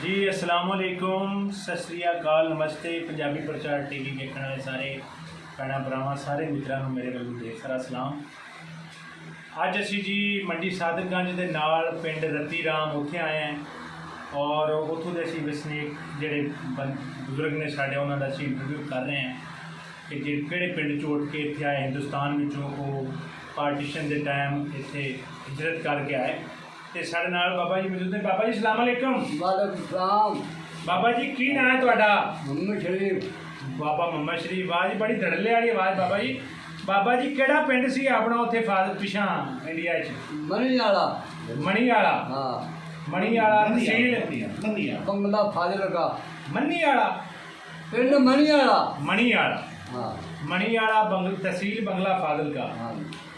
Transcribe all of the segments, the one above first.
जी अस्सलाम वालेकुम सत श्री अकाल नमस्ते पंजाबी प्रचार टीवी देखने वाले सारे भैन भरावां सारे मित्रों मेरे वालों ढेर सारा सलाम। अज असी जी मंडी सादतगंज के नाल पिंड रती राम उत्थे आए हैं और उतों के असी वसनीक जोड़े बुजुर्ग ने साढ़े उन्होंने असी इंटरव्यू कर रहे हैं कि जे किहड़े पिंड चोट के इत्थे आए हिंदुस्तान विचों वो पार्टीशन के टाइम इत्थे हिजरत करके आए। तो साढ़े नाल बाबा जी मौजूद ने। बाबा जी सलाम अलैकुम। वालेकुम सलाम। बाबा जी की नाम है तुहाडा? मोहम्मद शरीफ। बाबा मोहम्मद शरीफ। वाह जी बड़ी धड़ल्ले वाली आवाज़ बाबा जी। बाबा जी केड़ा पिंड सी अपना उत्थे पिछा इंडिया च? मणियाला। मणियाला। हाँ मणियाला तहसील बंगला फाजिलका। मणियाला पिंड मणियाला। मणियाला। हाँ मणियाला तहसील बंगला फाजिलका। हाँ।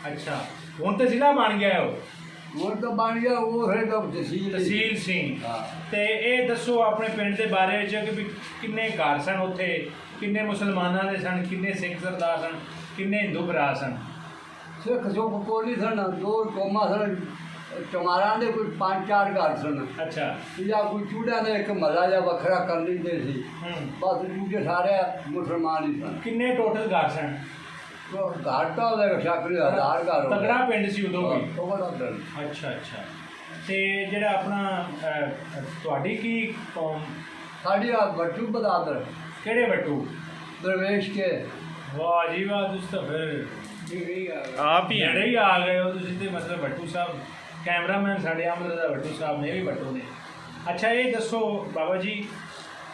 अच्छा हुण तो जिला बन गया हो? वो तो बन गया वो है तो तहसील सिंह। हाँ। ते ये दसो अपने पिंड के बारे च कि भी किन्ने घर सन उत्थे, किन्ने मुसलमानां दे सन, किन्ने सिख सरदार सन, किन्ने हिंदू भरा सन? सिख सुख कोली सन, दो कौमां सन, चमारां दे कोई 5-4 घर सन। अच्छा। या कोई चूड़ा ने एक महला या वखरा कर लेंदे सी। बस दूजे सारे मुसलमान ही सन। किन्ने टोटल घर सन? तो घर तो होगा शाकरी 1000 घर। तगड़ा पिंड सी उदों भी। तो बड़ा पिंड। अच्छा अच्छा। ते जेड़ा अपना तुहाडी की कौम? साड़ी बट्टू बदादर। केड़े बट्टू? दरवेश के। वाह जी वाह, तुस तो फिर आप ही अड़े ही आ गए हो तुसीं ते। मतलब भट्टू साहब कैमरामैन साढ़े अमृत भट्टू साहब ने भी भट्टू ने। अच्छा ये दसो बाबा जी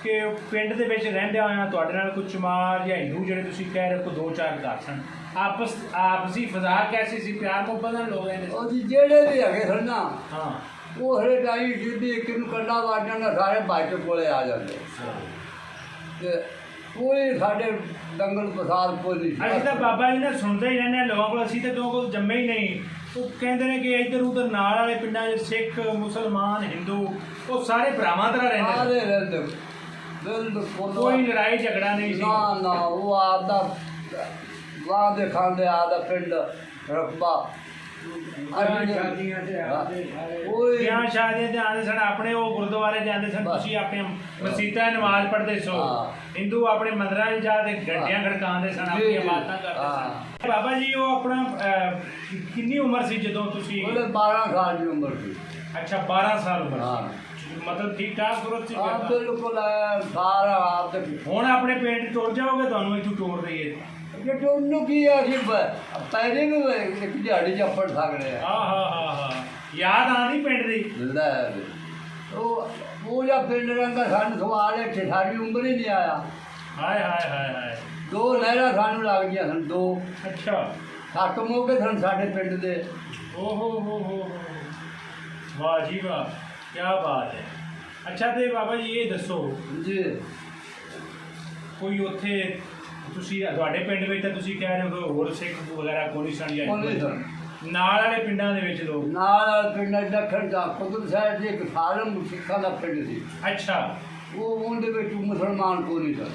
कि पिंड दे विच रहिंदे होया तुहाडे नाल कोई चमार या हिंदू जिहड़े तुसीं कह रहे हो 2-4 घर सन, आपसी फिजा कैसी सी? प्यार मुहब्बत नाल लोग रहिंदे? और जी जेड़े भी है सर ना हाँ वो हरे टाइम जिद्दी एक नूं कंडा वाट जाना सारे भाई के कोले आ जाते ते कोई साडे दंगल फसाद कोई नहीं। ਅਸੀਂ ਤਾਂ ਬਾਬਾ ਜੀ ਨੇ ਸੁਣਦੇ ਹੀ ਰਹਿੰਦੇ ਹਾਂ ਲੋਕਾਂ ਕੋਲ, ਅਸੀਂ ਤਾਂ ਕਿਉਂ ਕੋਲ ਜੰਮੇ ਹੀ ਨਹੀਂ। ਉਹ ਕਹਿੰਦੇ ਨੇ ਕਿ ਇੱਧਰ ਉੱਧਰ ਨਾਲ ਵਾਲੇ ਪਿੰਡਾਂ 'ਚ ਸਿੱਖ ਮੁਸਲਮਾਨ ਹਿੰਦੂ ਉਹ ਸਾਰੇ ਭਰਾਵਾਂ ਤਰ੍ਹਾਂ ਰਹਿੰਦੇ सारे रहते बिल्कुल ਕੋਈ लड़ाई झगड़ा नहीं ਸੀ। ना ना वो आपदा वहाँ दे खांदे आदा पिंड रकबा ਵਿਆਹ ਸ਼ਾਦੀਆਂ ਤੇ ਆਉਂਦੇ ਸਨ, ਆਪਣੇ ਉਹ ਗੁਰਦੁਆਰੇ ਜਾਂਦੇ ਸਨ, ਤੁਸੀਂ ਆਪਣੇ ਮਸੀਤਾਂ ਨਮਾਜ਼ ਪੜ੍ਹਦੇ ਸੋ। ਹਿੰਦੂ ਆਪਣੇ ਮੰਦਰਾਂ 'ਚ ਜਾ ਕੇ ਘੰਟੀਆਂ ਖੜਕਾਉਂਦੇ ਸਨ, ਆਪਣੀਆਂ ਬਾਤਾਂ ਕਰਦੇ ਸਨ। ਬਾਬਾ ਜੀ ਉਹ ਆਪਣਾ ਕਿੰਨੀ ਉਮਰ ਸੀ ਜਦੋਂ ਤੁਸੀਂ? 12 साल की उम्र थी। ਅੱਛਾ 12 ਸਾਲ ਉਮਰ हाँ ਸੀ, ਮਤਲਬ ਠੀਕ ਠਾਕ ਸੁਰਤ ਸੀ? आप बिल्कुल सारा आप तक ਹੁਣ ਆਪਣੇ ਪਿੰਡ ਟੁਰ ਜਾਓਗੇ, ਤੁਹਾਨੂੰ ਇੱਥੋਂ ਟੋਰ ਦਈਏ? कि टोनू की असी पैरे भी एक दिहाड़ी च पड़ सकते हैं। ਹਾਂ ਹਾਂ ਹਾਂ ਹਾਂ ਯਾਦ ਆਉਂਦੀ ਪਿੰਡ ਦੀ? वो या पिंड रंगा सन सवाल है सारी उम्र ही नहीं आया। ਹਾਏ ਹਾਏ ਹਾਏ ਹਾਏ। 2 लहर सानू लग गई सन, 2 ਅੱਛਾ। 7 मौके सन साढ़े पिंड के। ओ हो वाह जी वाह, क्या बात है। अच्छा तो बाबा जी ये दसो जी कोई उत्थे ਤੁਸੀਂ ਤੁਹਾਡੇ ਪਿੰਡ ਵਿੱਚ ਤਾਂ ਤੁਸੀਂ ਕਹਿ ਰਹੇ ਹੋ ਹੋਰ ਸਿੱਖ ਵਗੈਰਾ ਕੋਈ ਸਨ ਜਾਂ कोनी सन ਨਾਲ ਵਾਲੇ ਪਿੰਡਾਂ ਦੇ ਵਿੱਚ ਲੋਕ? नाल पिंड दखन का कुतुब साहब जी एक सालम सिखा का पिंड सी। ਅੱਛਾ वो उनके विच मुसलमान कोनी सन।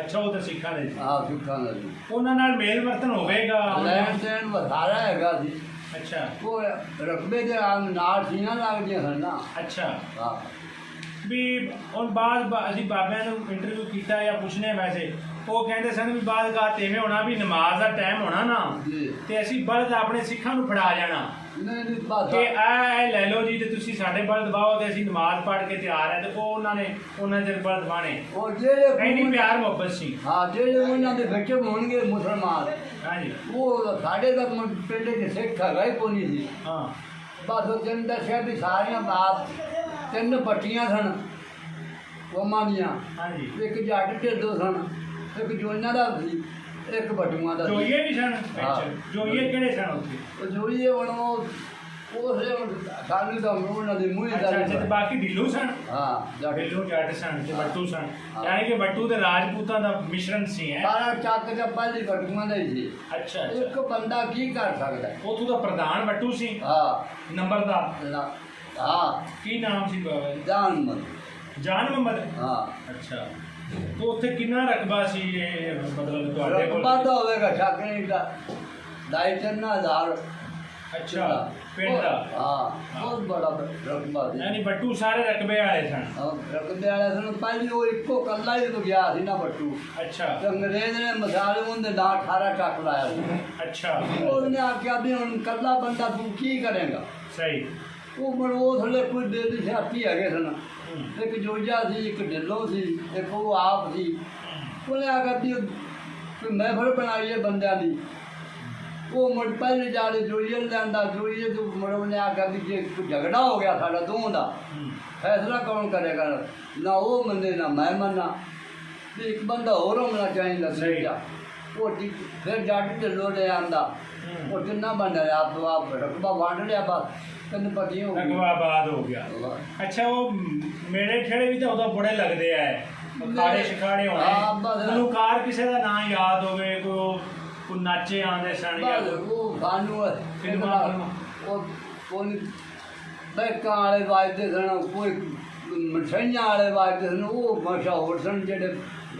ਅੱਛਾ ਉਹ ਤਾਂ ਸਿੱਖਾਂ ਦੇ ਸੀ। हाँ सिखा का जी ਉਹਨਾਂ ਨਾਲ ਮੇਲ ਵਰਤਨ ਹੋਵੇਗਾ? लैन सैन बसारा हैगा सी। ਅੱਛਾ वो रकबे के नाल सीना लग गई सन ना। ਅੱਛਾ। हाँ ਵੀ ਹੁਣ ਬਾਅਦ ਅਸੀਂ ਬਾਬਿਆਂ ਨੂੰ ਇੰਟਰਵਿਊ ਕੀਤਾ ਜਾਂ ਪੁੱਛਨੇ ਵੈਸੇ ਉਹ ਕਹਿੰਦੇ ਸਨ ਵੀ ਬਾਅਦ ਗਾਤ ਇਵੇਂ ਹੋਣਾ ਵੀ ਨਮਾਜ਼ ਦਾ ਟਾਈਮ ਹੋਣਾ ਨਾ जी ਤੇ ਅਸੀਂ ਬਲਦ ਆਪਣੇ ਸਿੱਖਾਂ ਨੂੰ ਫੜਾ ਜਾਣਾ नहीं बात ਕਿ ਇਹ ਲੈ ਲਓ ਜੀ ਤੇ ਤੁਸੀਂ ਸਾਡੇ ਬਲਦ ਬਾਹੋ ਤੇ ਅਸੀਂ ਨਮਾਜ਼ ਪੜ੍ਹ ਕੇ ਤਿਆਰ ਹੈ। ਤੇ ਉਹ ਉਹਨਾਂ ਦੇ ਬਲਦ ਬਾਣੇ और जेड़े ਇੰਨੀ ਪਿਆਰ ਮੁਹੱਬਤ ਸੀ। हाँ जेड़े उन्होंने बच्चे होंगे मुसलमान ਹਾਂਜੀ वो साढ़े तक पिंड के सिख हैगा ही कोनी सी। ਹਾਂ बस वो दिन दसिया भी सारिया बात 3 पट्टियां सन कौमां दियां। ਹਾਂਜੀ। एक जट ढिड्डो सन, एक जोइयां दा सी, एक बटूआं दा सी। ਜੋਈਏ ਵੀ ਸਨ ਹਾਂ। ਵਿੱਚ? ਜੋਈਏ ਕਿਹੜੇ ਸਨ ਉੱਥੇ? ਉਹ ਜੋਈਏ ਹੁਣ ਉਸੇ ਸਾਨੂੰ ਤਾਂ ਉਹਨਾਂ ਦੇ ਮੂੰਹ ਅੱਛਾ ਅੱਛਾ। ਤੇ ਬਾਕੀ ਢਿੱਲੂ ਸਨ? ਹਾਂ ਜਟ ਢਿੱਲੂ ਜੱਟ ਸਨ ਤੇ ਬੱਟੂ ਸਨ, ਹਾਂ। ਯਾਨੀ ਕਿ ਬੱਟੂ ਤੇ ਰਾਜਪੂਤਾਂ ਦਾ ਮਿਸ਼ਰਣ ਸੀ ਹੈ? ਸਾਰਾ ਚੱਕ ਕੇ ਪਹਿਲੀ ਬਟੂਆਂ ਦਾ ਹੀ ਸੀ। ਅੱਛਾ ਅੱਛਾ। ਇੱਕ ਬੰਦਾ ਕੀ ਕਰ ਸਕਦਾ? ਉੱਥੋਂ ਦਾ ਪ੍ਰਧਾਨ ਬੱਟੂ ਸੀ? ਹਾਂ ਨੰਬਰਦਾਰ? ਹਾਂ ਕੀ ਨਾਮ ਸੀ ਬਾਬਾ ਜੀ? ਜਾਨ ਮਨ। ਜਾਨ ਮੁਹੰਮਦ? ਹਾਂ ਅੱਛਾ। तो उत्थे कितना रकबा सी मतलब तुहाडे कोल? रकबा तो होवेगा शक नहीं का 2.5-3 हज़ार ਅੱਛਾ ਪਿੰਡ ਦਾ ਹਾਂ ਬਹੁਤ ਬੜਾ ਰਕਬਾ ਸੀ ਯਾਨੀ ਬੱਟੂ ਸਾਰੇ ਰਕਬੇ ਵਾਲੇ ਸਨ ਰਕਬੇ ਵਾਲੇ ਸਾਨੂੰ ਪਹਿਲੀ ਉਹ ਇੱਕੋ ਕੱਲਾ ਹੀ ਗਿਆ ਸੀ ਨਾ ਬੱਟੂ ਅੱਛਾ ਤੇ ਅੰਗਰੇਜ਼ ਨੇ ਮਸਾਲੇ ਉਹਦੇ ਨਾਲ 18 ਟੱਕ ਲਾਇਆ ਸੀ ਅੱਛਾ ਉਹਨੇ ਆਖਿਆ ਵੀ ਹੁਣ ਕੱਲਾ ਬੰਦਾ ਤੂੰ ਕੀ ਕਰੇਗਾ ਸਹੀ ਉਹ ਮਰੋ ਥੱਲੇ ਕੋਈ ਦੇ ਸਿਆਪੀ ਹੈਗੇ ਸਨ ਇੱਕ ਜੋਜਾ ਸੀ ਇੱਕ ਢਿੱਲੋਂ ਸੀ ਇੱਕ ਉਹ ਆਪ ਸੀ ਉਹਨੇ ਆਖਿਆ ਵੀ ਮਹਿਫਲ ਬਣਾਈ ਹੈ ਬੰਦਿਆਂ ਦੀ ਉਹ ਮੁੜ ਪਹਿਲੇ ਜਾਲੇ ਜੋਈਏ ਲੈਂਦਾ ਜੋਈਏ ਤੋਂ ਮੁੜ ਨੇ ਆਖਿਆ ਵੀ ਜੇ ਕੋਈ ਝਗੜਾ ਹੋ ਗਿਆ ਸਾਡਾ ਦੋਵਾਂ ਦਾ ਫੈਸਲਾ ਕੌਣ ਕਰੇਗਾ ਨਾ ਉਹ ਮੰਨੇ ਨਾ ਮੈਂ ਮੰਨਾਂ ਵੀ ਇੱਕ ਬੰਦਾ ਹੋਰ ਹੋਣਾ ਚਾਹੀਦਾ ਸਹੀ ਉਹ ਫਿਰ ਜੱਟ ਢਿੱਲੋਂ ਲੈ ਆਂਦਾ ਉਹ ਕਿੰਨਾ ਬਣ ਰਿਹਾ ਆਪ ਰਕਬਾ ਵੰਡ ਲਿਆ ਬਸ ਤੈਨੂੰ ਪਤੀ ਹੋ ਗਈ ਰਕਬਾ ਆਬਾਦ ਹੋ ਗਿਆ ਅੱਛਾ ਉਹ ਮੇਰੇ ਖੇੜੇ ਵੀ ਤਾਂ ਉਦੋਂ ਬੜੇ ਲੱਗਦੇ ਆ ਖਾੜੇ ਸ਼ਿਕਾੜੇ ਹੋਣੇ ਮੈਨੂੰ ਕਾਰ ਕਿਸੇ ਦਾ ਨਾਂ ਯਾਦ ਹੋਵੇ ਕੋਈ ਨਾਚੇ ਆਉਂਦੇ ਸਨ ਜਾਂ ਉਹ ਸਾਨੂੰ ਫਿਲਮਾਂ ਉਹ ਕੋਈ ਬੈਕਾਂ ਵਾਲੇ ਵਾਜਦੇ ਸਨ ਕੋਈ ਮਠਿਆਈਆਂ ਵਾਲੇ ਵਾਜਦੇ ਸਨ ਉਹ ਮਸ਼ਹੂਰ ਸਨ ਜਿਹੜੇ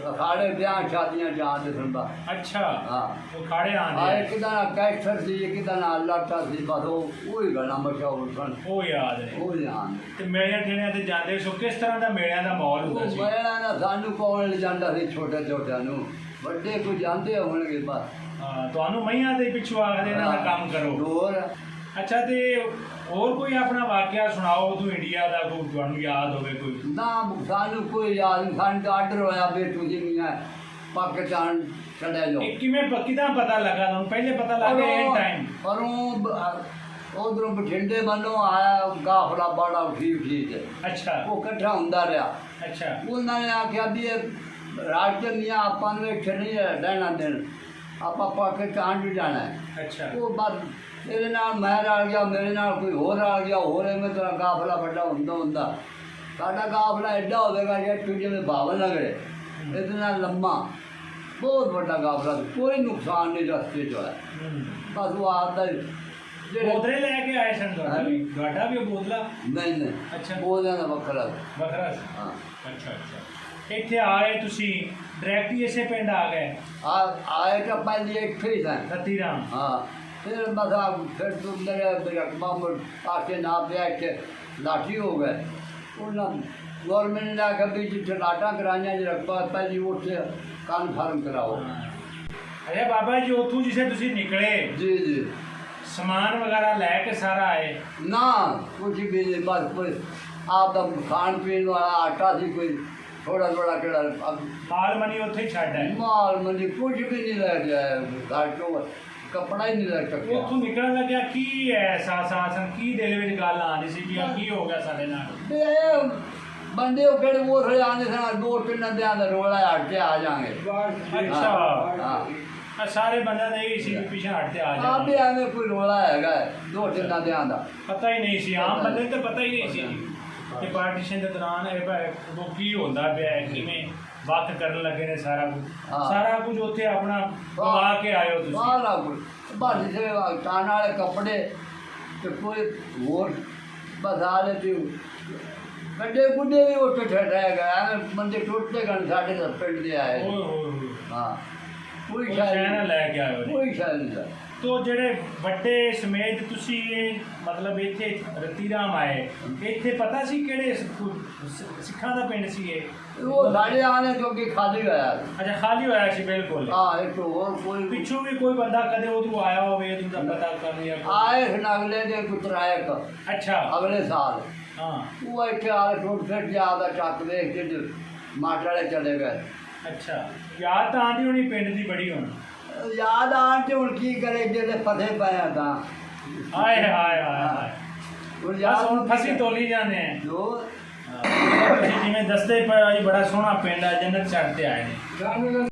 ਅਖਾੜੇ ਵਿਆਹ ਸ਼ਾਦੀਆਂ ਜਾਂਦੇ ਸਨ ਬਸ ਅੱਛਾ ਹਾਂ ਉਹ ਖਾੜੇ ਆਉਂਦੇ ਆ ਇੱਕ ਦਾ ਕੈਸਰ ਸੀ ਇੱਕ ਦਾ ਲਾਟਾ ਸੀ ਬਸ ਉਹ ਹੀ ਗਾਣਾ ਮਸ਼ਹੂਰ ਸਨ ਉਹ ਯਾਦ ਹੈ ਉਹ ਯਾਦ ਤੇ ਮੇਲਿਆਂ ਠੇਲਿਆਂ ਤੇ ਜਾਂਦੇ ਸੋ ਕਿਸ ਤਰ੍ਹਾਂ ਦਾ ਮੇਲਿਆਂ ਦਾ ਮਾਹੌਲ ਹੁੰਦਾ ਸੀ ਮੇਲਾ ਨਾ ਸਾਨੂੰ ਕੌਣ ਲਿਜਾਂਦਾ ਸੀ ਛੋਟੇ ਛੋਟਿਆਂ ਨੂੰ ਵੱਡੇ ਕੋਈ ਜਾਂਦੇ ਹੋਣਗੇ ਬਸ ਹਾਂ ਤੁਹਾਨੂੰ ਮਈਆਂ ਦੇ ਪਿੱਛੋਂ ਆਖਦੇ ਇਹਨਾਂ ਦਾ ਕੰਮ ਕਰੋ ਹੋਰ ਅੱਛਾ ਤੇ ਹੋਰ ਕੋਈ ਆਪਣਾ ਵਾਕਿਆ ਸੁਣਾਓ ਤੂੰ ਇੰਡੀਆ ਦਾ ਕੋਈ ਤੁਹਾਨੂੰ ਯਾਦ ਹੋਵੇ ਕੋਈ ਨਾ ਸਾਨੂੰ ਕੋਈ ਯਾਦ ਨਹੀਂ ਸਾਨੂੰ ਤਾਂ ਆਰਡਰ ਹੋਇਆ ਵੀ ਤੁਸੀਂ ਨਹੀਂ ਪਾਕਿਸਤਾਨ ਚਲੇ ਜਾਓ ਇਹ ਕਿਵੇਂ ਕਿਦਾਂ ਪਤਾ ਲੱਗਾ ਤੁਹਾਨੂੰ ਪਹਿਲੇ ਪਤਾ ਲੱਗ ਗਿਆ ਇਹ ਟਾਈਮ ਪਰ ਉਧਰੋਂ ਬਠਿੰਡੇ ਵੱਲੋਂ ਆਇਆ ਕਾਫਲਾ ਬੜਾ ਠੀਕ ਅੱਛਾ ਉਹ ਇਕੱਠਾ ਹੁੰਦਾ ਰਿਹਾ ਅੱਛਾ ਉਹਨਾਂ ਨੇ ਆਖਿਆ ਵੀ ਇਹ ਰਾਜਨੀਆਂ ਆਪਾਂ ਨੂੰ ਇੱਥੇ ਨਹੀਂ ਰਹਿਣਾ ਦੇਣ ਆਪਾਂ ਪਾਕਿਸਤਾਨ ਨੂੰ ਜਾਣਾ ਹੈ ਅੱਛਾ ਉਹ ਬਸ ਇਹਦੇ ਨਾਲ ਮੈਂ ਰਲ ਗਿਆ ਮੇਰੇ ਨਾਲ ਕੋਈ ਹੋਰ ਰਲ ਗਿਆ ਹੋਰ ਐਵੇਂ ਤਰ੍ਹਾਂ ਕਾਫਲਾ ਵੱਡਾ ਹੁੰਦਾ ਸਾਡਾ ਕਾਫਲਾ ਐਡਾ ਹੋਵੇਗਾ ਜੇ ਤੂੰ ਜਿਵੇਂ ਬਾਵਲ ਲਗੜੇ ਇਹਦੇ ਨਾਲ ਲੰਮਾ ਬਹੁਤ ਵੱਡਾ ਕਾਫਲਾ ਕੋਈ ਨੁਕਸਾਨ ਨਹੀਂ ਰਸਤੇ 'ਚ ਹੋਇਆ ਬਸ ਉਹ ਆਪਦਾ ਬੋਤਲੇ ਲੈ ਕੇ ਆਏ ਸਨ ਤੁਹਾਡਾ ਵੀ ਉਹ ਬੋਤਲਾ ਨਹੀਂ ਅੱਛਾ ਬੋਲਿਆਂ ਦਾ ਵੱਖਰਾ ਵੱਖਰਾ ਹਾਂ ਅੱਛਾ ਅੱਛਾ ਇੱਥੇ ਆਏ ਤੁਸੀਂ ਡਾਇਰੈਕਟ ਹੀ ਇਸੇ ਪਿੰਡ ਆ ਗਏ ਆਏ ਤਾਂ ਪਹਿਲੇ ਇੱਥੇ ਹੀ ਸਨ ਸਤੀ ਰਾਮ ਹਾਂ ਫਿਰ ਮਸਾ ਫਿਰ ਤੁਮ ਮੇਰੇ ਰਕਬਾ ਪਾਸੇ ਨਾ ਪਿਆ ਕਿ ਲਾਠੀ ਹੋ ਗਏ ਉਹਨਾਂ ਗੌਰਮੈਂਟ ਨੇ ਆਖਿਆ ਵੀ ਜਿੱਥੇ ਲਾਟਾਂ ਕਰਾਈਆਂ ਜੇ ਰਕਬਾ ਪਹਿਲੀ ਉੱਥੇ ਕਨਫਰਮ ਕਰਾਓ ਅਰੇ ਬਾਬਾ ਜੀ ਉੱਥੋਂ ਜਿਸੇ ਤੁਸੀਂ ਨਿਕਲੇ ਜੀ ਸਮਾਨ ਵਗੈਰਾ ਲੈ ਕੇ ਸਾਰਾ ਆਏ ਨਾ ਕੁਝ ਵੀ ਨਹੀਂ ਬਸ ਕੋਈ ਆਪ ਦਾ ਖਾਣ ਪੀਣ ਵਾਲਾ ਆਟਾ ਸੀ ਕੋਈ ਥੋੜਾ ਕਿਹੜਾ ਮਾਲ ਮਨੀ ਉੱਥੇ ਹੀ ਛੱਡ ਆਏ ਮਾਲ ਮੰਡੀ ਕੁਝ ਵੀ ਨਹੀਂ ਲੈ ਗਿਆ ਘਰ ਤੋਂ ਕੱਪੜਾ ਹੀ ਨਹੀਂ ਲੈ ਸਕਿਆ ਉੱਥੋਂ ਨਿਕਲਣ ਲੱਗਿਆ ਕੀ ਐਸਾ ਸਾਸਨ ਕੀ ਦਿਲ ਵਿੱਚ ਗੱਲ ਆਉਂਦੀ ਸੀ ਕਿ ਕੀ ਹੋ ਗਿਆ ਸਾਡੇ ਨਾਲ ਤੇ ਇਹ ਬੰਦੇ ਉਹ ਕਿਹੜੇ ਉਹ ਥੋੜੇ ਆਉਂਦੇ ਸਨ ਦੋ ਤਿੰਨ ਦਿਨਾਂ ਦਾ ਰੋਲਾ ਹਟ ਕੇ ਆ ਜਾਾਂਗੇ ਅੱਛਾ ਹਾਂ ਸਾਰੇ ਬੰਦਿਆਂ ਦਾ ਇਹ ਸੀ ਕਿ ਪਿੱਛੇ ਹਟ ਕੇ ਆ ਆਪ ਜਾਣਾ ਵੀ ਐਵੇਂ ਕੋਈ ਰੋਲਾ ਹੈਗਾ ਦੋ ਤਿੰਨ ਦਿਨਾਂ ਦਾ ਪਤਾ ਹੀ ਨਹੀਂ ਸੀ ਆਮ ਬੰਦੇ ਨੂੰ ਤਾਂ ਪਤਾ ਹੀ ਨਹੀਂ ਸੀ ਕਿ ਪਾਰਟੀਸ਼ਨ ਦੇ ਦੌਰਾਨ ਉਹ ਕੀ ਹੁੰਦਾ ਪਿਆ ਕਿਵੇਂ ਵੱਖ ਕਰਨ ਲੱਗੇ ਨੇ ਸਾਰਾ ਕੁਝ ਉੱਥੇ ਆਪਣਾ ਪਵਾ ਕੇ ਆਇਓ ਤੁਸੀਂ ਸਾਰਾ ਕੁਝ ਬਸ ਜੇ ਤਾਣ ਵਾਲੇ ਕੱਪੜੇ ਤੇ ਕੋਈ ਹੋਰ ਬਜ਼ਾਲੇ ਤੇ ਵੱਡੇ ਬੁੱਢੇ ਵੀ ਉੱਥੇ ਠਹਿਰਾਇਆ ਗਿਆ ਬੰਦੇ ਟੁੱਟਦੇ ਗਣ ਸਾਡੇ ਦਾ ਪਿੰਡ ਦੇ ਆਏ ਓਏ ਹੋਏ ਹਾਂ ਕੋਈ ਸ਼ਹਿਰ ਲੈ ਕੇ ਆਇਓ ਕੋਈ ਸ਼ਾਇਦ ਨਹੀਂ ਤੋ ਜਿਹੜੇ ਵੱਡੇ ਸਮੇਤ ਤੁਸੀਂ ਇਹ ਮਤਲਬ ਇੱਥੇ ਰਤੀਰਾਮ ਆਏ ਇੱਥੇ ਪਤਾ ਸੀ ਕਿਹੜੇ ਸਿੱਖਾਂ ਦਾ ਪਿੰਡ ਸੀ ਇਹ ਉਹ ਸਾਡੇ ਆਣੇ ਕਿਉਂਕਿ ਖਾਲੀ ਹੋਇਆ ਅੱਛਾ ਖਾਲੀ ਹੋਇਆ ਸੀ ਬਿਲਕੁਲ ਹਾਂ ਇੱਕ ਹੋਰ ਕੋਈ ਪਿੱਛੋਂ ਵੀ ਕੋਈ ਬੰਦਾ ਕਦੇ ਉਧਰੋਂ ਆਇਆ ਹੋਵੇ ਇਹਦਾ ਪਤਾ ਕਰ ਲਿਆ ਆਏ ਹਨ ਅਗਲੇ ਦੇ ਕੁਤਰਾਇਕ ਅੱਛਾ ਅਗਲੇ ਸਾਲ ਹਾਂ ਉਹ ਇੱਥੇ ਆ ਟੁੱਟ ਫਿਰ ਜਿਆਦਾ ਚੱਕ ਵੇਖ ਕੇ ਮਾਟਰ ਵਾਲੇ ਚਲੇ ਗਏ ਅੱਛਾ ਯਾਦ ਤਾਂ ਆਉਂਦੀ ਹੋਣੀ ਪਿੰਡ ਦੀ ਬੜੀ ਹੁਣ ਯਾਦ ਆਣ ਤੇ ਹੁਣ ਕੀ ਕਰੇ ਜਿਹੜੇ ਫਸੇ ਪਏ ਆ ਤਾਂ ਹਾਏ ਹਾਏ ਹਾਏ ਹੁਣ ਹੁਣ ਫਸੀ ਤੋਲੀ ਜਾਂਦੇ ਆ ਜੋ ਤੁਸੀਂ ਜਿਵੇਂ ਦੱਸਦੇ ਪਏ ਬੜਾ ਸੋਹਣਾ ਪਿੰਡ ਆ ਜੰਨਤ ਛੱਡ ਤੇ ਆਏ ਨੇ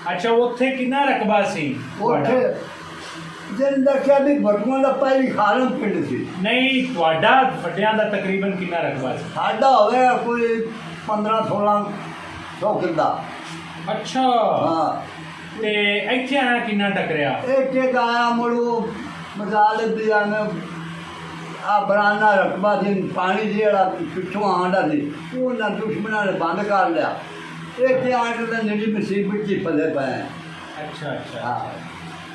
ਅੱਛਾ ਉੱਥੇ ਕਿੰਨਾ ਰਕਬਾ ਸੀ ਉੱਥੇ ਜਿੰਨ ਦੱਸਿਆ ਵੀ ਬਟੂਆਂ ਦਾ ਪਹਿਲੀ ਖਾਲਮ ਪਿੰਡ ਸੀ ਨਹੀਂ ਤੁਹਾਡਾ ਵੱਡਿਆਂ ਦਾ ਤਕਰੀਬਨ ਕਿੰਨਾ ਰਕਬਾ ਸੀ ਸਾਡਾ ਹੋਵੇ ਕੋਈ 15-16 ਸੌ ਕਿੱਲਾ ਅੱਛਾ ਹਾਂ ਤੇ ਇੱਥੇ ਆਇਆ ਕਿੰਨਾ ਟੱਕਰਿਆ ਇੱਕ ਆਇਆ ਮੁੜੋ ਮਸਾਲੇ ਦੀ ਆ ਬਰਾਨਾ ਰਕਬਾ ਸੀ ਪਾਣੀ ਜਿਹੜਾ ਪਿੱਛੋਂ ਆਉਂਦਾ ਸੀ ਉਹਨਾਂ ਦੁਸ਼ਮਣਾਂ ਨੇ ਬੰਦ ਕਰ ਲਿਆ ਇੱਥੇ ਆ ਕੇ ਤਾਂ ਜਿਹੜੀ ਮੁਸੀਬਤ 'ਚ ਫਸੇ ਪਏ ਅੱਛਾ ਅੱਛਾ ਹਾਂ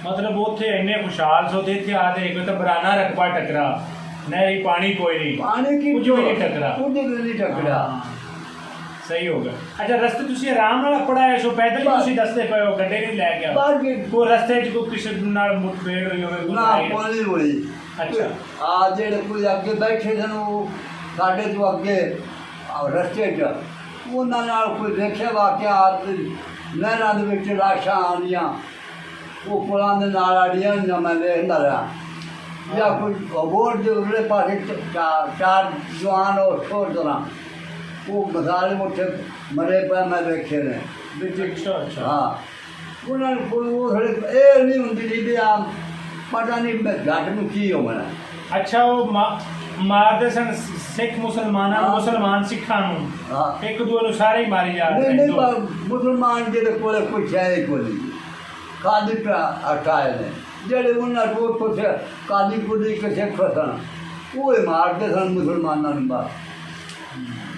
ਮਤਲਬ ਉੱਥੇ ਇੰਨੇ ਖੁਸ਼ਹਾਲ ਸੋ ਤੇ ਇੱਥੇ ਆ ਕੇ ਇੱਕ ਤਾਂ ਬਰਾਨਾ ਰਕਬਾ ਟਕਰਾ ਨਹੀਂ ਪਾਣੀ ਕੋਈ ਨਹੀਂ ਪਾਣੀ ਕੀ ਕੁਝ ਵੀ ਨਹੀਂ ਟਕਰਾ ਕੁਝ ਵੀ ਨਹੀਂ ਟਕਰਾ ਹਾਂ, ਸਹੀ ਹੋ ਗਿਆ। ਅੱਛਾ ਰਸਤੇ ਤੁਸੀਂ ਆਰਾਮ ਨਾਲ ਪੜਾਇਆ ਸੋ ਪੈਦਲ ਹੀ ਤੁਸੀਂ ਦੱਸਦੇ ਪਏ ਹੋ ਗੱਡੇ ਨਹੀਂ ਲੈ ਗਿਆ ਬਾਕੀ ਕੋਈ ਰਸਤੇ 'ਚ ਕੋਈ ਕਿਸੇ ਨਾਲ ਮੁੱਠਭੇੜ ਹੋਈ ਹੋਵੇ ਕੋਈ ਨਾ ਲੜਾਈ? ਕੋਈ ਹੋਈ ਅੱਛਾ ਆ ਜਿਹੜੇ ਕੋਈ ਅੱਗੇ ਬੈਠੇ ਸਨ ਉਹ ਸਾਡੇ ਤੋਂ ਅੱਗੇ ਰਸਤੇ 'ਚ ਉਹਨਾਂ ਨਾਲ ਕੋਈ ਦੇਖਿਆ ਵਾਕਿਆ ਨਹਿਰਾਂ ਦੇ ਵਿੱਚ ਲਾਸ਼ਾਂ ਆਉਂਦੀਆਂ ਉਹ ਪੁਲਾਂ ਦੇ ਨਾਲ ਅੜੀਆਂ ਜਾਂ ਮੈਂ ਵੇਖਦਾ ਰਿਹਾ ਜਾਂ ਕੋਈ ਅਬੋਰ ਦੇ ਉਰਲੇ ਪਾਸੇ ਚਾਰ ਜਵਾਨ ਉਹ ਛੋੜ ਦੇਣਾ ਉਹ ਮਸਾਲੇ ਉੱਥੇ ਮਰੇ ਪਏ ਮੈਂ ਵੇਖੇ ਨੇ ਵਿੱਚ ਅੱਛਾ ਹਾਂ ਉਹਨਾਂ ਨੂੰ ਕੋਈ ਉਹ ਥੋੜ੍ਹੇ ਇਹ ਨਹੀਂ ਹੁੰਦੀ ਸੀ ਵੀ ਆ ਪਤਾ ਨਹੀਂ ਘੱਟ ਨੂੰ ਕੀ ਹੋਣਾ ਅੱਛਾ ਉਹ ਮਾਰਦੇ ਸਨ ਸਿੱਖ ਮੁਸਲਮਾਨਾਂ ਨੂੰ ਹਾਂ। ਮੁਸਲਮਾਨ ਸਿੱਖਾਂ ਨੂੰ ਹਾਂ ਇੱਕ ਦੂਏ ਨੂੰ ਸਾਰੇ ਹੀ ਮਾਰੀ ਜਾ ਨਹੀਂ ਰਹੇ ਨਹੀਂ ਦੋ। ਪਰ ਮੁਸਲਮਾਨ ਜਿਹੜੇ ਕੋਲੇ ਕੁਛ ਹੈ ਹੀ ਕੋਈ ਨਹੀਂ ਕਾਦੀ ਪਿਆ ਹਟਾਏ ਨੇ ਜਿਹੜੇ ਉਹਨਾਂ ਕੋਲ ਕੁਛ ਕਾਦੀ ਕੁਦੀ ਕਿਸੇ ਖਸਣ ਉਹ ਹੀ ਮਾਰਦੇ ਸਨ ਮੁਸਲਮਾਨਾਂ ਨੂੰ ਬਸ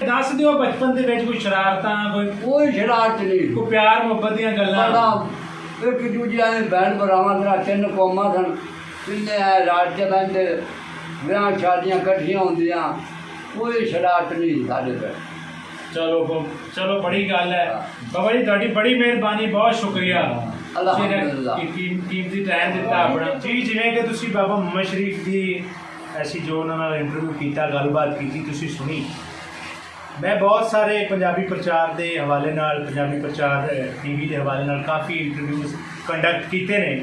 ਦੱਸ ਦਿਓ ਬਚਪਨ ਦੇ ਵਿੱਚ ਕੋਈ ਸ਼ਰਾਰਤਾਂ ਕੋਈ ਸ਼ਰਾਰਤ ਨਹੀਂ ਕੋਈ ਪਿਆਰ ਮੁਹੱਬਤ ਦੀਆਂ ਗੱਲਾਂ ਬੜਾ ਇੱਕ ਦੂਜਿਆਂ ਦੇ ਬੈਣ ਬਰਾਵਾਂ ਦਾ ਤਿੰਨ ਕੌਮਾਂ ਸਨ ਤਿੰਨੇ ਆਏ ਰਾਜ ਚ ਬੈਂਦੇ ਵਿਆਹ ਸ਼ਾਦੀਆਂ ਇਕੱਠੀਆਂ ਹੁੰਦੀਆਂ ਕੋਈ ਸ਼ਰਾਰਤ ਨਹੀਂ ਸਾਡੇ ਤੇ ਚਲੋ ਬੜੀ ਗੱਲ ਹੈ ਬਾਬਾ ਜੀ ਤੁਹਾਡੀ ਬੜੀ ਮਿਹਰਬਾਨੀ ਬਹੁਤ ਸ਼ੁਕਰੀਆ ਅਲਹਮਦੁਲਿਲਾ। ਕੀਮਤੀ ਟਾਈਮ ਦਿੱਤਾ ਆਪਣਾ ਜੀ ਜਿਵੇਂ ਕਿ ਤੁਸੀਂ ਬਾਬਾ ਮੁਹੰਮਦ ਸ਼ਰੀਫ ਦੀ ਅਸੀਂ ਜੋ ਉਹਨਾਂ ਨਾਲ ਇੰਟਰਵਿਊ ਕੀਤਾ ਗੱਲਬਾਤ ਕੀਤੀ ਤੁਸੀਂ ਸੁਣੀ ਮੈਂ ਬਹੁਤ ਸਾਰੇ ਪੰਜਾਬੀ ਪ੍ਰਚਾਰ ਦੇ ਹਵਾਲੇ ਨਾਲ ਪੰਜਾਬੀ ਪ੍ਰਚਾਰ ਟੀਵੀ ਦੇ ਹਵਾਲੇ ਨਾਲ ਕਾਫੀ ਇੰਟਰਵਿਊਜ਼ ਕੰਡਕਟ ਕੀਤੇ ਨੇ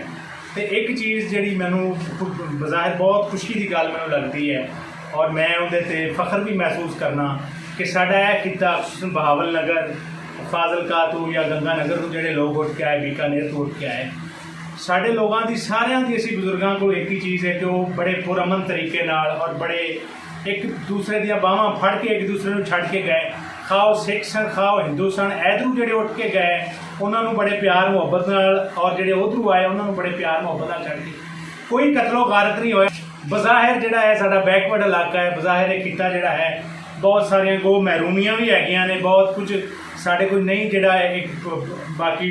ਤੇ ਇੱਕ ਚੀਜ਼ ਜਿਹੜੀ ਮੈਨੂੰ ਬਜ਼ਾਹਿਰ ਬਹੁਤ ਖੁਸ਼ੀ ਦੀ ਗੱਲ ਮੈਨੂੰ ਲੱਗਦੀ ਹੈ ਔਰ ਮੈਂ ਉਹਦੇ ਤੇ ਫਖਰ ਵੀ ਮਹਿਸੂਸ ਕਰਨਾ ਕਿ ਸਾਡਾ ਇਹ ਕਿੱਤਾ ਬਹਾਵਲ ਨਗਰ ਫਾਜ਼ਿਲਕਾ ਤੋਂ ਜਾਂ ਗੰਗਾ ਨਗਰ ਤੋਂ ਜਿਹੜੇ ਲੋਕ ਉੱਠ ਕੇ ਆਏ ਬੀਕਾਨੇਰ ਤੋਂ ਉੱਠ ਕੇ ਆਏ ਸਾਡੇ ਲੋਕਾਂ ਦੀ ਸਾਰਿਆਂ ਦੀ ਅਸੀਂ ਬਜ਼ੁਰਗਾਂ ਕੋਲ ਇੱਕ ਹੀ ਚੀਜ਼ ਹੈ ਕਿ ਉਹ ਬੜੇ ਪੁਰਅਮਨ ਤਰੀਕੇ ਨਾਲ ਔਰ ਬੜੇ ਇੱਕ ਦੂਸਰੇ ਦੀਆਂ ਬਾਹਾਂ ਫੜ ਕੇ ਇੱਕ ਦੂਸਰੇ ਨੂੰ ਛੱਡ ਕੇ ਗਏ ਖਾਓ ਸਿੱਖ ਸਨ ਖਾਓ ਹਿੰਦੂ ਸਨ ਇੱਧਰੋਂ ਜਿਹੜੇ ਉੱਠ ਕੇ ਗਏ ਉਹਨਾਂ ਨੂੰ ਬੜੇ ਪਿਆਰ ਮੁਹੱਬਤ ਨਾਲ ਔਰ ਜਿਹੜੇ ਉੱਧਰੋਂ ਆਏ ਉਹਨਾਂ ਨੂੰ ਬੜੇ ਪਿਆਰ ਮੁਹੱਬਤ ਨਾਲ ਛੱਡ ਕੇ ਕੋਈ ਕਤਲੋ ਗਾਰਤ ਨਹੀਂ ਹੋਇਆ ਬਜ਼ਾਹਿਰ ਜਿਹੜਾ ਹੈ ਸਾਡਾ ਬੈਕਵਰਡ ਇਲਾਕਾ ਹੈ ਬਜ਼ਾਹਿਰ ਇਹ ਕਿੱਤਾ ਜਿਹੜਾ ਹੈ ਬਹੁਤ ਸਾਰੀਆਂ ਗੋ ਮਹਿਰੂਮੀਆਂ ਵੀ ਹੈਗੀਆਂ ਨੇ ਬਹੁਤ ਕੁਝ ਸਾਡੇ ਕੋਲ ਨਹੀਂ ਜਿਹੜਾ ਹੈ ਇੱਕ ਬਾਕੀ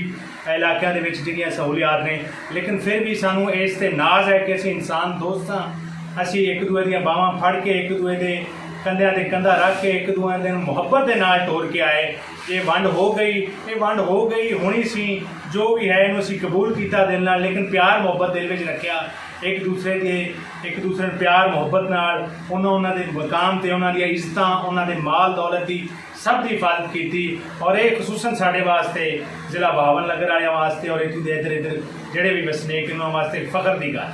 ਇਲਾਕਿਆਂ ਦੇ ਵਿੱਚ ਜਿਹੜੀਆਂ ਸਹੂਲੀਅਤ ਨੇ ਲੇਕਿਨ ਫਿਰ ਵੀ ਸਾਨੂੰ ਇਸ ਤੇ ਨਾਜ਼ ਹੈ ਕਿ ਅਸੀਂ ਇਨਸਾਨ ਦੋਸਤ ਹਾਂ ਅਸੀਂ ਇੱਕ ਦੂਏ ਦੀਆਂ ਬਾਹਾਂ ਫੜ ਕੇ ਇੱਕ ਦੂਏ ਦੇ ਕੰਧਿਆਂ ਤੇ ਕੰਧਾ ਰੱਖ ਕੇ ਇੱਕ ਦੂਏ ਦੇ ਮੁਹੱਬਤ ਦੇ ਨਾਲ ਤੋਰ ਕੇ ਆਏ ਇਹ ਵੰਡ ਹੋ ਗਈ ਹੋਣੀ ਸੀ ਜੋ ਵੀ ਹੈ ਇਹਨੂੰ ਅਸੀਂ ਕਬੂਲ ਕੀਤਾ ਦਿਲ ਨਾਲ ਲੇਕਿਨ ਪਿਆਰ ਮੁਹੱਬਤ ਦਿਲ ਵਿੱਚ ਰੱਖਿਆ ਇੱਕ ਦੂਸਰੇ ਨੂੰ ਪਿਆਰ ਮੁਹੱਬਤ ਨਾਲ ਉਹਨਾਂ ਦੇ ਮਕਾਮ ਤੇ ਉਹਨਾਂ ਦੀਆਂ ਇੱਜ਼ਤਾਂ ਉਹਨਾਂ ਦੇ ਮਾਲ ਦੌਲਤ ਦੀ ਸਭ ਦੀ ਹਿਫਾਜ਼ਤ ਕੀਤੀ ਔਰ ਇਹ ਖਸੂਸਨ ਸਾਡੇ ਵਾਸਤੇ ਜ਼ਿਲ੍ਹਾ ਬਹਾਵਲ ਨਗਰ ਵਾਲਿਆਂ ਵਾਸਤੇ ਔਰ ਇੱਥੇ ਦੇ ਇੱਧਰ ਜਿਹੜੇ ਵੀ ਵਸਨੀਕ ਉਹਨਾਂ ਵਾਸਤੇ ਫਖਰ ਦੀ ਗੱਲ